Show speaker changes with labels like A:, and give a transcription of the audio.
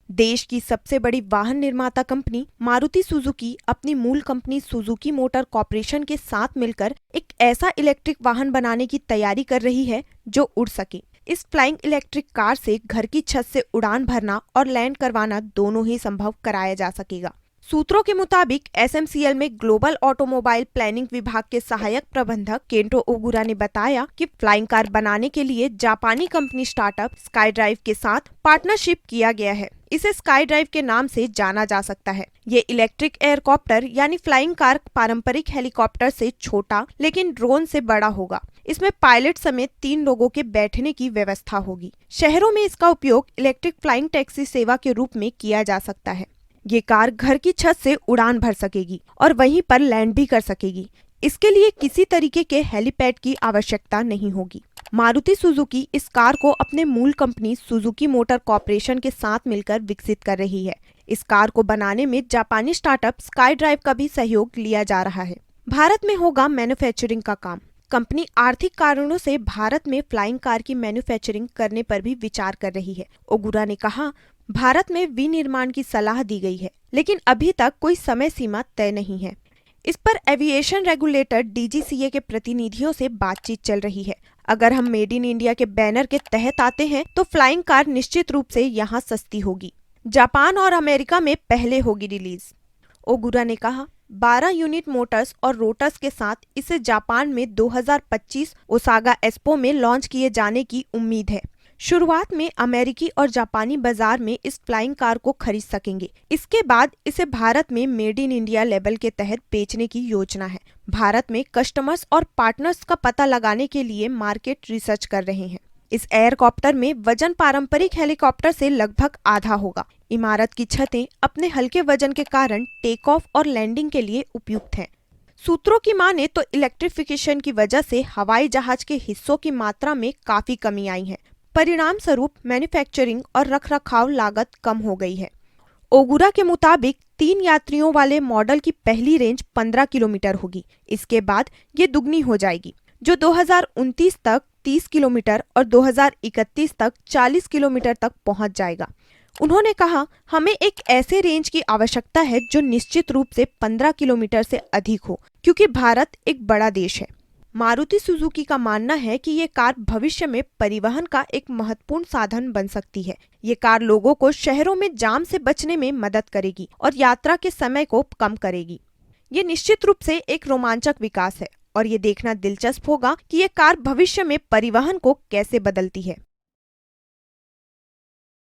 A: देश की सबसे बड़ी वाहन निर्माता कंपनी मारुति सुजुकी अपनी मूल कंपनी सुजुकी मोटर कॉर्पोरेशन के साथ मिलकर एक ऐसा इलेक्ट्रिक वाहन बनाने की तैयारी कर रही है जो उड़ सके। इस फ्लाइंग इलेक्ट्रिक कार से घर की छत से उड़ान भरना और लैंड करवाना दोनों ही संभव कराया जा सकेगा। सूत्रों के मुताबिक एसएमसीएल में ग्लोबल ऑटोमोबाइल प्लानिंग विभाग के सहायक प्रबंधक केंटो ओगुरा ने बताया कि फ्लाइंग कार बनाने के लिए जापानी कंपनी स्टार्टअप स्काईड्राइव के साथ पार्टनरशिप किया गया है। इसे स्काईड्राइव के नाम से जाना जा सकता है। ये इलेक्ट्रिक एयरकॉप्टर यानी फ्लाइंग कार पारंपरिक हेलीकॉप्टर से छोटा लेकिन ड्रोन से बड़ा होगा। इसमें पायलट समेत 3 लोगों के बैठने की व्यवस्था होगी। शहरों में इसका उपयोग इलेक्ट्रिक फ्लाइंग टैक्सी सेवा के रूप में किया जा सकता है। ये कार घर की छत से उड़ान भर सकेगी और वहीं पर लैंड भी कर सकेगी। इसके लिए किसी तरीके के हेलीपैड की आवश्यकता नहीं होगी। मारुति सुजुकी इस कार को अपने मूल कंपनी सुजुकी मोटर कॉर्पोरेशन के साथ मिलकर विकसित कर रही है। इस कार को बनाने में जापानी स्टार्टअप स्काईड्राइव का भी सहयोग लिया जा रहा है। भारत में होगा मैन्युफैक्चरिंग का काम। कंपनी आर्थिक कारणों से भारत में फ्लाइंग कार की मैन्युफैक्चरिंग करने पर भी विचार कर रही है। ओगुरा ने कहा, भारत में विनिर्माण की सलाह दी गई है, लेकिन अभी तक कोई समय सीमा तय नहीं है। इस पर एविएशन रेगुलेटर डीजीसीए के प्रतिनिधियों से बातचीत चल रही है। अगर हम मेड इन इंडिया के बैनर के तहत आते हैं तो फ्लाइंग कार निश्चित रूप से यहाँ सस्ती होगी। जापान और अमेरिका में पहले होगी रिलीज। ओगुरा ने कहा, 12 यूनिट मोटर्स और रोटर्स के साथ इसे जापान में 2025 ओसागा एक्सपो में लॉन्च किए जाने की उम्मीद है। शुरुआत में अमेरिकी और जापानी बाजार में इस फ्लाइंग कार को खरीद सकेंगे। इसके बाद इसे भारत में मेड इन इंडिया लेबल के तहत बेचने की योजना है। भारत में कस्टमर्स और पार्टनर्स का पता लगाने के लिए मार्केट रिसर्च कर रहे हैं। इस एयरकॉप्टर में वजन पारंपरिक हेलीकॉप्टर से लगभग आधा होगा। इमारत की छतें अपने हल्के वजन के कारण टेक ऑफ और लैंडिंग के लिए उपयुक्त हैं। सूत्रों की माने तो इलेक्ट्रिफिकेशन की वजह से हवाई जहाज के हिस्सों की मात्रा में काफी कमी आई है। परिणाम स्वरूप मैन्युफैक्चरिंग और रखरखाव लागत कम हो गई है। ओगुरा के मुताबिक 3 यात्रियों वाले मॉडल की पहली रेंज 15 किलोमीटर होगी। इसके बाद ये दुगनी हो जाएगी, जो 2029 तक 30 किलोमीटर और 2031 तक 40 किलोमीटर तक पहुंच जाएगा। उन्होंने कहा, हमें एक ऐसे रेंज की आवश्यकता है जो निश्चित रूप से 15 किलोमीटर से अधिक हो, क्योंकि भारत एक बड़ा देश है। मारुति सुजुकी का मानना है कि ये कार भविष्य में परिवहन का एक महत्वपूर्ण साधन बन सकती है। ये कार लोगों को शहरों में जाम से बचने में मदद करेगी और यात्रा के समय को कम करेगी। ये निश्चित रूप से एक रोमांचक विकास है और ये देखना दिलचस्प होगा कि ये कार भविष्य में परिवहन को कैसे बदलती है।